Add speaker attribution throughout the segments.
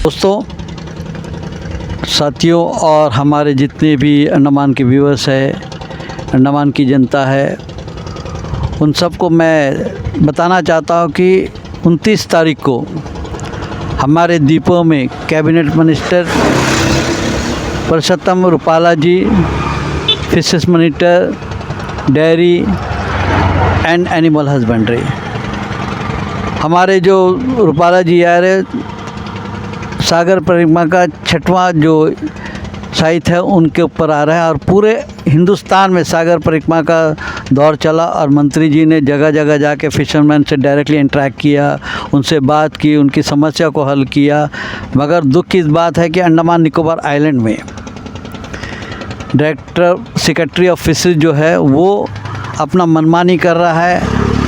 Speaker 1: दोस्तों, साथियों और हमारे जितने भी अंडमान के व्यूअर्स है, अंडमान की जनता है, उन सबको मैं बताना चाहता हूँ कि 29 तारीख को हमारे द्वीपों में cabinet minister Parshottam Rupala ji, fisheries minister, dairy and animal husbandry, हमारे जो रूपाला जी आ रहे सागर परिक्रमा का 6वां जो साइट है उनके ऊपर आ रहा है। और पूरे हिंदुस्तान में सागर परिक्रमा का दौर चला और मंत्री जी ने जगह जगह जाके फिशरमैन से डायरेक्टली इंटरेक्ट किया, उनसे बात की, उनकी समस्या को हल किया। मगर दुख की इस बात है कि अंडमान निकोबार आइलैंड में डायरेक्टर सेक्रेटरी ऑफ फिशरीज जो है वो अपना मनमानी कर रहा है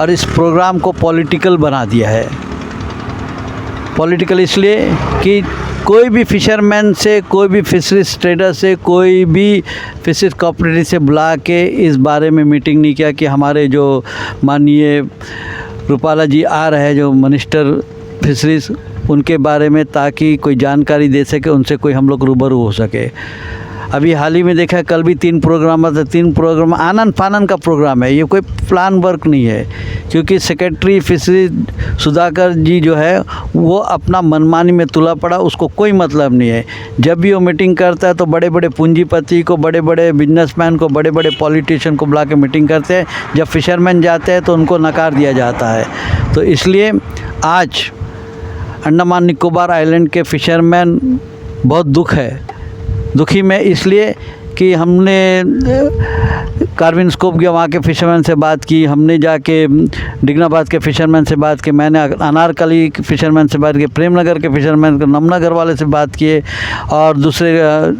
Speaker 1: और इस प्रोग्राम को पॉलिटिकल बना दिया है। पॉलिटिकल इसलिए कि कोई भी फिशरमैन से, कोई भी फिशरीज ट्रेडर से, कोई भी फिशरीज कोऑपरेटिव से बुला के इस बारे में मीटिंग नहीं किया कि हमारे जो माननीय रूपाला जी आ रहे हैं, जो मिनिस्टर फिशरीज, उनके बारे में, ताकि कोई जानकारी दे सके, उनसे कोई हम लोग रूबरू हो सके। अभी हाल ही में देखा, कल भी 3 प्रोग्राम थे, 3 प्रोग्राम आनन फानन का प्रोग्राम है, ये कोई प्लान वर्क नहीं है। क्योंकि सेक्रेटरी फिशरीज सुधाकर जी जो है वो अपना मनमानी में तुला पड़ा, उसको कोई मतलब नहीं है। जब भी वो मीटिंग करता है तो बड़े बड़े पूंजीपति को, बड़े बड़े बिजनेसमैन को, बड़े बड़े पॉलिटिशियन को बुला के मीटिंग करते हैं। जब फिशरमैन जाते हैं तो उनको नकार दिया जाता है। तो इसलिए आज अंडमान निकोबार आइलैंड के फिशरमैन बहुत दुखी में इसलिए कि हमने कार्विन स्कोप गया, वहाँ के फ़िशरमैन से बात की, हमने जाके डिगनाबाद के फ़िशरमैन से बात की, मैंने अनारकली फ़िशरमैन से बात की, प्रेमनगर के फ़िशरमैन, नमनगर वाले से बात किए और दूसरे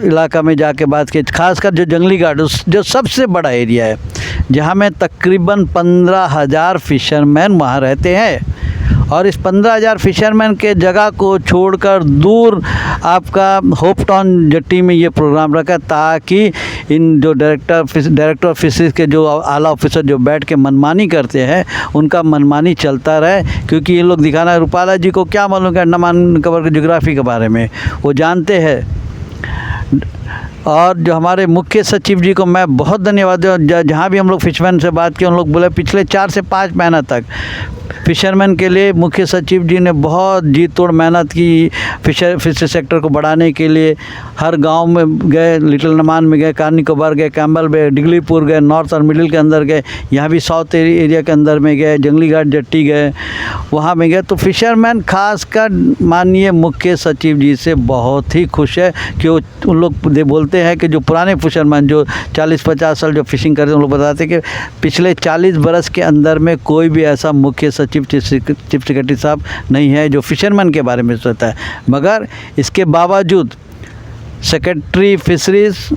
Speaker 1: इलाका में जाके बात की। खासकर जो जंगली गार्ड जो सबसे बड़ा एरिया है, जहाँ में तकरीबन 15,000 फ़िशरमैन वहाँ रहते हैं। और इस 15,000 फ़िशरमैन के जगह को छोड़कर दूर आपका होप टाउन जट्टी में ये प्रोग्राम रखा, ताकि इन जो डायरेक्टर ऑफ फिशरीज के जो आला ऑफिसर जो बैठ के मनमानी करते हैं, उनका मनमानी चलता रहे। क्योंकि ये लोग दिखाना है, रूपाला जी को क्या मालूम है अंडमान निकोबार के ज्योग्राफी के बारे में, वो जानते हैं। और जो हमारे मुख्य सचिव जी को मैं बहुत धन्यवाद दूँ, जहाँ भी हम लोग फिशरमैन से बात की, उन लोग बोले पिछले 4 से 5 महीना तक फिशरमैन के लिए मुख्य सचिव जी ने बहुत जी तोड़ मेहनत की। फिशरी सेक्टर को बढ़ाने के लिए हर गांव में गए, लिटिल अंडमान में गए, कार निकोबार गए, कैम्बल गए, डिगलीपुर गए, नॉर्थ और मिडिल के अंदर गए, यहाँ भी साउथ एरिया के अंदर में गए, जंगली घाट जट्टी गए, वहाँ में गए। तो फिशरमैन खासकर माननीय मुख्य सचिव जी से बहुत ही खुश है कि उन लोग बोलते हैं कि जो पुराने फिशरमैन जो 40-50 साल जो फिशिंग करते हैं, उन लोग बताते हैं कि पिछले 40 बरस के अंदर में कोई भी ऐसा मुख्य सचिव चीफ सेक्रेटरी साहब नहीं है जो फिशरमैन के बारे में सोचता है। मगर इसके बावजूद सेक्रेटरी फिशरीज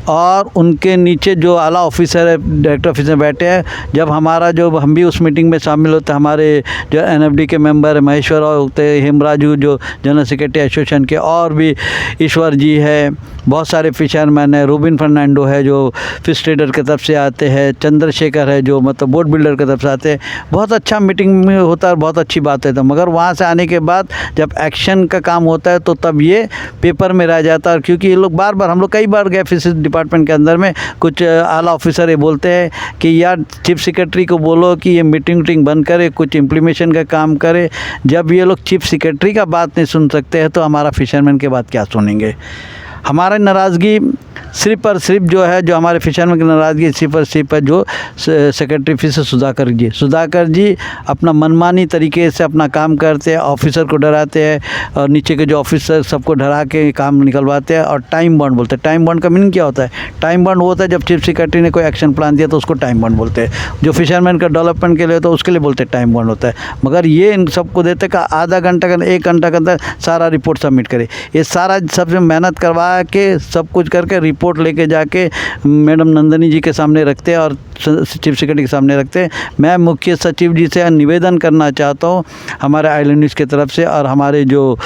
Speaker 1: और उनके नीचे जो आला ऑफिसर है, डायरेक्टर ऑफिसर बैठे हैं, जब हमारा जो हम भी उस मीटिंग में शामिल होते हैं, हमारे जो एनएफडी के मेंबर है महेश्वर और होते हैं, हेमराजू जो जनरल सेक्रेटरी एसोसिएशन के, और भी ईश्वर जी है, बहुत सारे फिशरमैन है, रूबिन फर्नांडो है जो फिश ट्रेडर की तरफ से आते हैं, चंद्रशेखर है जो मतलब बोट बिल्डर की तरफ से आते हैं। बहुत अच्छा मीटिंग में होता है और बहुत अच्छी बात है। तो मगर वहाँ से आने के बाद जब एक्शन का काम होता है तो तब ये पेपर में रह जाता है। क्योंकि ये लोग बार बार, हम लोग कई बार गए फिशरीज डिपार्टमेंट के अंदर में, कुछ आला ऑफिसर ये बोलते हैं कि यार चीफ सेक्रेटरी को बोलो कि ये मीटिंग बंद करे, कुछ इम्प्लीमेशन का काम करे। जब ये लोग चीफ सेक्रेटरी का बात नहीं सुन सकते हैं तो हमारा फिशरमैन के बात क्या सुनेंगे। हमारा नाराज़गी सिर्फ और सिर्फ जो है, जो हमारे फिशरमैन की नाराज़गी सिर्फ और सिर्फ है जो सेक्रेटरी फिश सुधाकर जी अपना मनमानी तरीके से अपना काम करते हैं, ऑफिसर को डराते हैं और नीचे के जो ऑफिसर सबको डरा के काम निकलवाते हैं और टाइम बॉन्ड बोलते हैं। टाइम बॉन्ड का मीनिंग क्या होता है? टाइम बॉन्ड होता है जब चीफ सेक्रेटरी ने कोई एक्शन प्लान दिया तो उसको टाइम बॉन्ड बोलते हैं। जो फिशरमैन का डेवलपमेंट के लिए तो उसके लिए बोलते हैं टाइम बॉन्ड होता है। मगर ये इन सबको देते का आधा घंटा का 1 घंटा के अंदर सारा रिपोर्ट सबमिट करे। ये सारा सबसे मेहनत करवा के सब कुछ करके रिपोर्ट लेके जाके मैडम नंदनी जी के सामने रखते हैं और चीफ सेक्रेटरी के सामने रखते हैं। मैं मुख्य सचिव जी से निवेदन करना चाहता हूँ हमारे आइलैंड न्यूज़ की तरफ से और हमारे जो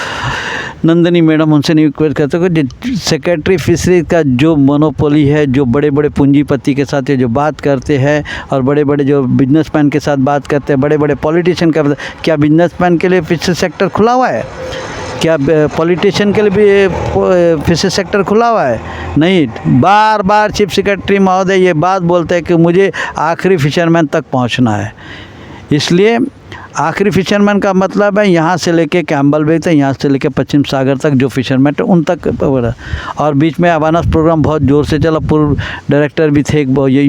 Speaker 1: नंदनी मैडम उनसे रिक्वेस्ट करते हो कि सेक्रेटरी फिशरीज का जो मोनोपोली है, जो बड़े बड़े पूंजीपति के साथ जो बात करते हैं और बड़े बड़े जो बिजनेसमैन के साथ बात करते हैं, बड़े बड़े पॉलिटिशियन का, क्या बिजनेसमैन के लिए फिशरीज सेक्टर खुला हुआ है? क्या पॉलिटिशियन के लिए भी फिशेज सेक्टर खुला हुआ है? नहीं। बार बार चीफ सेक्रेटरी महोदय ये बात बोलते हैं कि मुझे आखिरी फिशरमैन तक पहुंचना है। इसलिए आखिरी फिशरमैन का मतलब है यहाँ से लेके कैम्बल बे तक, यहाँ से लेके पश्चिम सागर तक जो फिशरमैन है उन तक। और बीच में अवानस प्रोग्राम बहुत ज़ोर से चला। पूर्व डायरेक्टर भी थे, ये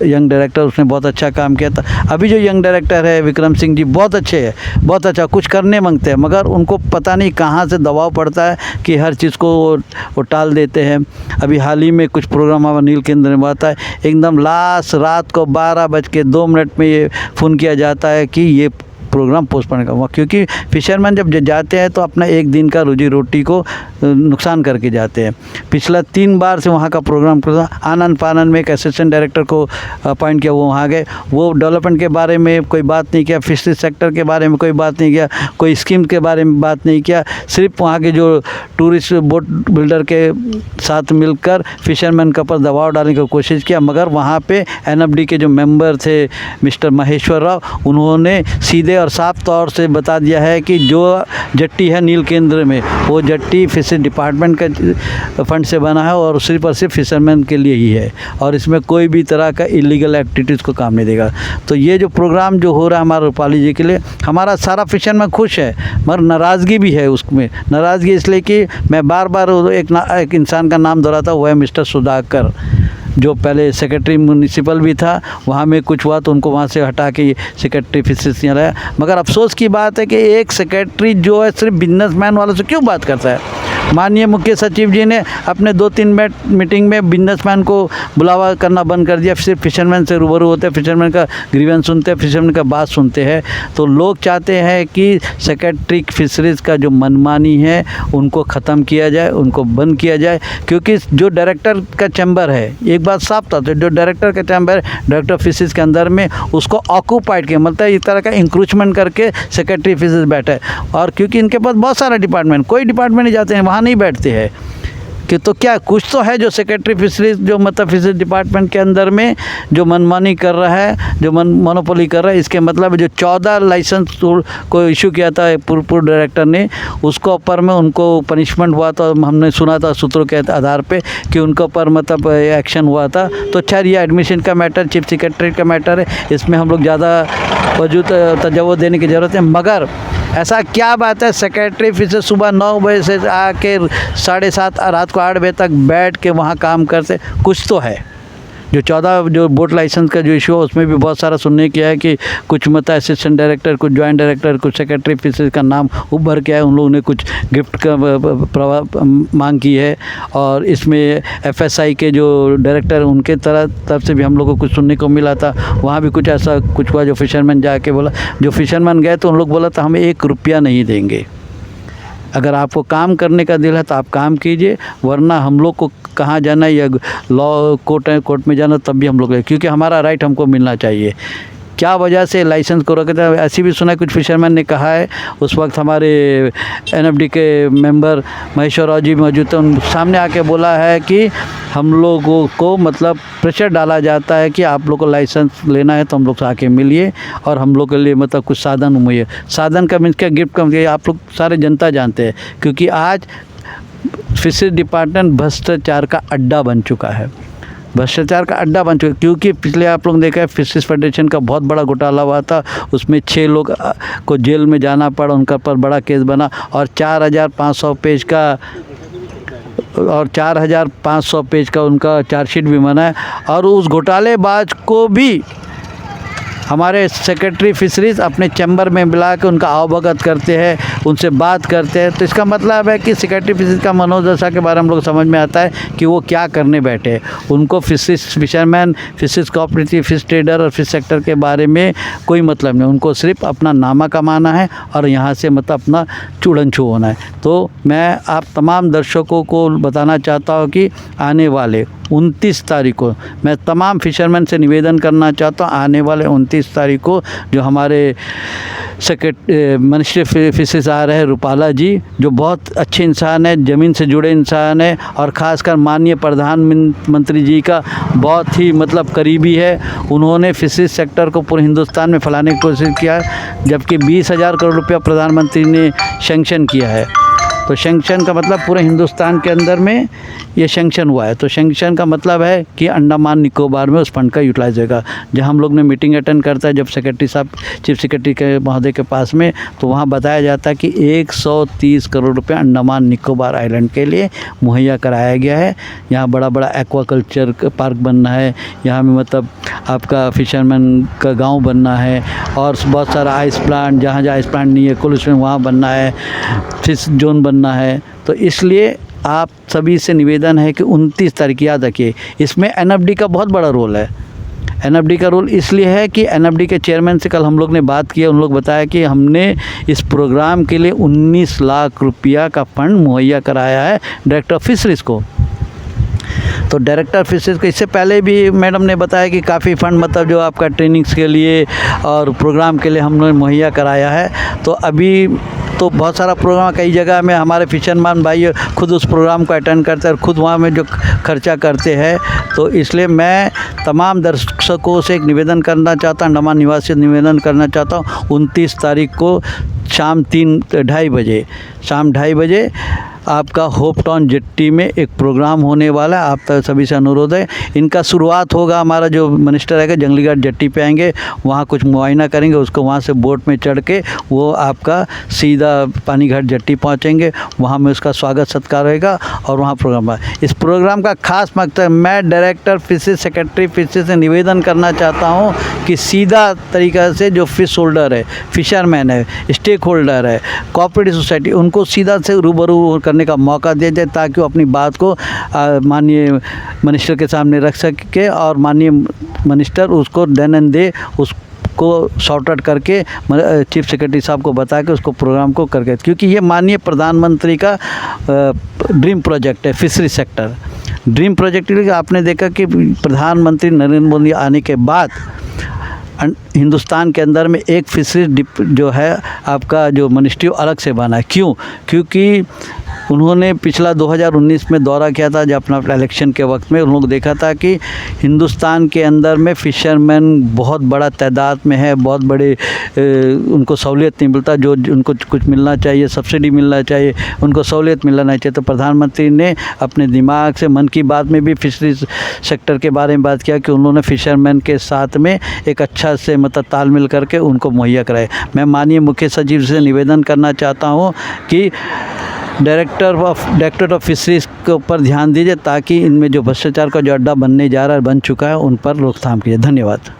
Speaker 1: यंग डायरेक्टर, उसने बहुत अच्छा काम किया था। अभी जो यंग डायरेक्टर है विक्रम सिंह जी, बहुत अच्छे हैं, बहुत अच्छा कुछ करने मांगते हैं, मगर उनको पता नहीं कहाँ से दबाव पड़ता है कि हर चीज़ को वो टाल देते हैं। अभी हाल ही में कुछ प्रोग्राम हमारा नील केंद्र में आता है, एकदम लास्ट रात को 12:02 में ये फ़ोन किया जाता है कि ये प्रोग्राम पोस्टपोन का हुआ, क्योंकि फिशरमैन जब जाते हैं तो अपना एक दिन का रोजी रोटी को नुकसान करके जाते हैं। पिछला 3 बार से वहाँ का प्रोग्राम आनंद फानंद में एक असिस्टेंट डायरेक्टर को अपॉइंट किया, वो वहाँ गए, वो डेवलपमेंट के बारे में कोई बात नहीं किया, फिशरीज सेक्टर के बारे में कोई बात नहीं किया, कोई स्कीम के बारे में बात नहीं किया, सिर्फ वहाँ के जो टूरिस्ट बोट बिल्डर के साथ मिलकर फिशरमैन के ऊपर दबाव डालने की कोशिश किया। मगर वहाँ पे NFD के जो मेंबर थे मिस्टर महेश्वर राव, उन्होंने सीधे और साफ तौर से बता दिया है कि जो जट्टी है नील केंद्र में, वो जट्टी फिशरीज डिपार्टमेंट का फंड से बना है और सिर्फ फिशरमैन के लिए ही है, और इसमें कोई भी तरह का इलीगल एक्टिविटीज़ को काम नहीं देगा। तो ये जो प्रोग्राम जो हो रहा है हमारा रूपाली जी के लिए, हमारा सारा फिशरमैन खुश है, मगर नाराज़गी भी है उसमें। नाराज़गी इसलिए कि मैं बार बार एक इंसान का नाम दोहराता, वो है मिस्टर सुधाकर, जो पहले सेक्रेटरी म्यूनिसिपल भी था। वहाँ में कुछ हुआ तो उनको वहाँ से हटा के सेक्रेटरी फिशरीज रहा। मगर अफसोस की बात है कि एक सेक्रेटरी जो है सिर्फ बिजनेसमैन वालों से क्यों बात करता है। माननीय मुख्य सचिव जी ने अपने 2-3 मीटिंग में बिजनेसमैन को बुलावा करना बंद कर दिया, सिर्फ फिशरमैन से रूबरू होते हैं, फिशरमैन का ग्रीवेंस सुनते हैं, फिशरमैन का बात सुनते हैं। तो लोग चाहते हैं कि सेक्रेटरी फिशरीज़ का जो मनमानी है उनको ख़त्म किया जाए, उनको बंद किया जाए, क्योंकि जो डायरेक्टर का चैम्बर है, एक बात साफ था, तो जो डायरेक्टर का चैम्बर है डायरेक्टर फिशरीज़ के अंदर में, उसको ऑक्यूपाइड किया, मतलब इस तरह का इंक्रोचमेंट करके सेक्रेटरी फिशरीज़ बैठे। और क्योंकि इनके पास बहुत सारा डिपार्टमेंट, कोई डिपार्टमेंट नहीं जाते हैं, वहाँ नहीं बैठते हैं कि तो क्या कुछ तो है जो सेक्रेटरी फिशरीज जो मतलब फिशरीज डिपार्टमेंट के अंदर में जो मनमानी कर रहा है, जो मोनोपोली कर रहा है। इसके मतलब जो 14 लाइसेंस को इशू किया था पूर्व डायरेक्टर ने, उसको ऊपर में उनको पनिशमेंट हुआ था। हमने सुना था सूत्रों के आधार पे कि उनके ऊपर मतलब एक्शन हुआ था। तो खैर ये एडमिशन का मैटर, चीफ सेक्रेटरी का मैटर है, इसमें हम लोग ज़्यादा वजूद तजव्वुज़ देने की ज़रूरत है। मगर ऐसा क्या बात है सेक्रेटरी फिशरीज सुबह 9 बजे से आके 7:30 रात को 8 बजे तक बैठ के वहाँ काम करते? कुछ तो है। जो 14 जो बोट लाइसेंस का जो इशू है उसमें भी बहुत सारा सुनने किया है कि कुछ मतलब असिस्टेंट डायरेक्टर, कुछ जॉइंट डायरेक्टर, कुछ सेक्रेटरी फिशरीज का नाम उभर के है। उन लोगों ने कुछ गिफ्ट का मांग की है, और इसमें FSI के जो डायरेक्टर उनके तरफ से भी हम लोग को कुछ सुनने को मिला था। वहाँ भी कुछ ऐसा कुछ हुआ जो फिशरमैन जाके बोला, जो फिशरमैन गए तो उन लोग बोला था हमें 1 रुपया नहीं देंगे, अगर आपको काम करने का दिल है तो आप काम कीजिए, वरना हम लोग को कहाँ जाना है या लॉ कोर्ट में जाना तब भी हम लोग, क्योंकि हमारा राइट हमको मिलना चाहिए। क्या वजह से लाइसेंस को रोका था, ऐसी भी सुना है। कुछ फिशरमैन ने कहा है, उस वक्त हमारे NFD के मेंबर महेश्वर राव जी मौजूद थे, उन सामने आके बोला है कि हम लोगों को मतलब प्रेशर डाला जाता है कि आप लोग को लाइसेंस लेना है तो हम लोग से आके मिलिए, और हम लोग के लिए मतलब कुछ साधन मुहैया। साधन का मीन्स क्या, गिफ्ट का, आप लोग सारे जनता जानते हैं, क्योंकि आज फिशरीज डिपार्टमेंट भ्रष्टाचार का अड्डा बन चुका है, भ्रष्टाचार का अड्डा बन चुका है। क्योंकि पिछले आप लोग देखा है फिशरीज फेडरेशन का बहुत बड़ा घोटाला हुआ था, उसमें 6 लोग को जेल में जाना पड़ा, उनका पर बड़ा केस बना, और 4,500 पेज का उनका चार्जशीट भी बना है। और उस घोटालेबाज को भी हमारे सेक्रेटरी फिशरीज़ अपने चैम्बर में बुला के उनका अवगत करते हैं, उनसे बात करते हैं। तो इसका मतलब है कि सेक्रेटरी फिशरीज़ का मनोदशा के बारे में हम लोग समझ में आता है कि वो क्या करने बैठे। उनको fisherman, fisheries cooperative, fish trader और फिश सेक्टर के बारे में कोई मतलब नहीं, उनको सिर्फ अपना नामा कमाना है और यहाँ से मतलब अपना चूड़न छू होना है। तो मैं आप तमाम दर्शकों को बताना चाहता हूँ कि आने वाले 29 तारीख को मैं तमाम फिशरमैन से निवेदन करना चाहता हूँ, आने वाले 29 तारीख को जो हमारे मिनिस्ट्री फिशरीज आ रहे हैं रूपाला जी, जो बहुत अच्छे इंसान है, ज़मीन से जुड़े इंसान है, और ख़ासकर माननीय प्रधानमंत्री जी का बहुत ही मतलब करीबी है। उन्होंने फिशरीज सेक्टर को पूरे हिंदुस्तान में फैलाने की कोशिश किया है, जबकि 20,000 करोड़ रुपया प्रधानमंत्री ने सैंक्शन किया है। तो सैंक्शन का मतलब पूरे हिंदुस्तान के अंदर में ये सैंक्शन हुआ है। तो सैंक्शन का मतलब है कि अंडमान निकोबार में उस फंड का यूटिलाइज होगा। जब हम लोग ने मीटिंग अटेंड करता है जब सेक्रेटरी साहब चीफ सेक्रेटरी के महोदय के पास में, तो वहाँ बताया जाता है कि 130 करोड़ रुपये अंडमान निकोबार आइलैंड के लिए मुहैया कराया गया है। यहाँ बड़ा बड़ा एक्वाकल्चर पार्क बनना है, यहाँ में मतलब आपका फिशरमैन का गांव बनना है, और बहुत सारा आइस प्लांट, जहाँ जहाँ आइस प्लांट नहीं है कुल उसमें वहाँ बनना है, फिश जोन बनना है। तो इसलिए आप सभी से निवेदन है कि 29 तारीख याद रखिए। इसमें एनएफडी का बहुत बड़ा रोल है। एनएफडी का रोल इसलिए है कि एनएफडी के चेयरमैन से कल हम लोग ने बात की, उन लोग बताया कि हमने इस प्रोग्राम के लिए 19 लाख रुपया का फंड मुहैया कराया है डायरेक्टर ऑफ फिशरीज़ को। तो डायरेक्टर फिशरीज़ को इससे पहले भी मैडम ने बताया कि काफ़ी फंड मतलब जो आपका ट्रेनिंग्स के लिए और प्रोग्राम के लिए हमने मुहैया कराया है। तो अभी तो बहुत सारा प्रोग्राम कई जगह में हमारे फिशरमैन भाई खुद उस प्रोग्राम को अटेंड करते हैं और ख़ुद वहाँ में जो खर्चा करते हैं। तो इसलिए मैं तमाम दर्शकों से एक निवेदन करना चाहता हूँ, अंडमान निवासी निवेदन करना चाहता हूँ, 29 तारीख को शाम 2:30 बजे आपका होप टाउन जेट्टी में एक प्रोग्राम होने वाला है। आप तक सभी से अनुरोध है। इनका शुरुआत होगा, हमारा जो मिनिस्टर है जंगली घाट जेट्टी पे आएंगे, वहाँ कुछ मुआयना करेंगे, उसको वहाँ से बोट में चढ़ के वो आपका सीधा पानी घाट जेट्टी पहुँचेंगे, वहाँ में उसका स्वागत सत्कार होगा और वहाँ प्रोग्राम है। इस प्रोग्राम का खास मकसद, मैं डायरेक्टर फिशरीज सेक्रेटरी फिशरीज से निवेदन करना चाहता हूँ कि सीधा तरीक़ा से जो फिश होल्डर है, फिशरमैन है, स्टेक होल्डर है, कोऑपरेटिव सोसाइटी, उनको सीधा से रूबरू करने का मौका दिया जाए ताकि वो अपनी बात को माननीय मिनिस्टर के सामने रख सके और माननीय मिनिस्टर उसको देन एंड दे उसको सॉर्ट आउट करके चीफ सेक्रेटरी साहब को बता के उसको प्रोग्राम को करके, क्योंकि ये माननीय प्रधानमंत्री का ड्रीम प्रोजेक्ट है फिशरी सेक्टर। ड्रीम प्रोजेक्ट आपने देखा कि प्रधानमंत्री नरेंद्र मोदी आने के बाद हिंदुस्तान के अंदर में एक फिशरी जो है आपका जो मिनिस्ट्री अलग से बना है। क्यों? क्योंकि उन्होंने पिछला 2019 में दौरा किया था, जब अपना इलेक्शन के वक्त में उन लोग देखा था कि हिंदुस्तान के अंदर में फ़िशरमैन बहुत बड़ा तादाद में है, बहुत बड़े उनको सहूलियत नहीं मिलता, जो उनको कुछ मिलना चाहिए, सब्सिडी मिलना चाहिए, उनको सहूलियत मिलना चाहिए। तो प्रधानमंत्री ने अपने दिमाग से मन की बात में भी फिशरी सेक्टर के बारे में बात किया कि उन्होंने फ़िशरमैन के साथ में एक अच्छा से मतलब तालमेल करके उनको मुहैया कराए। मैं माननीय मुख्य सचिव से निवेदन करना चाहता हूँ कि डायरेक्टर ऑफ फिशरीज़ के ऊपर ध्यान दीजिए ताकि इनमें जो भ्रष्टाचार का जो अड्डा बनने जा रहा है, बन चुका है, उन पर रोकथाम कीजिए। धन्यवाद।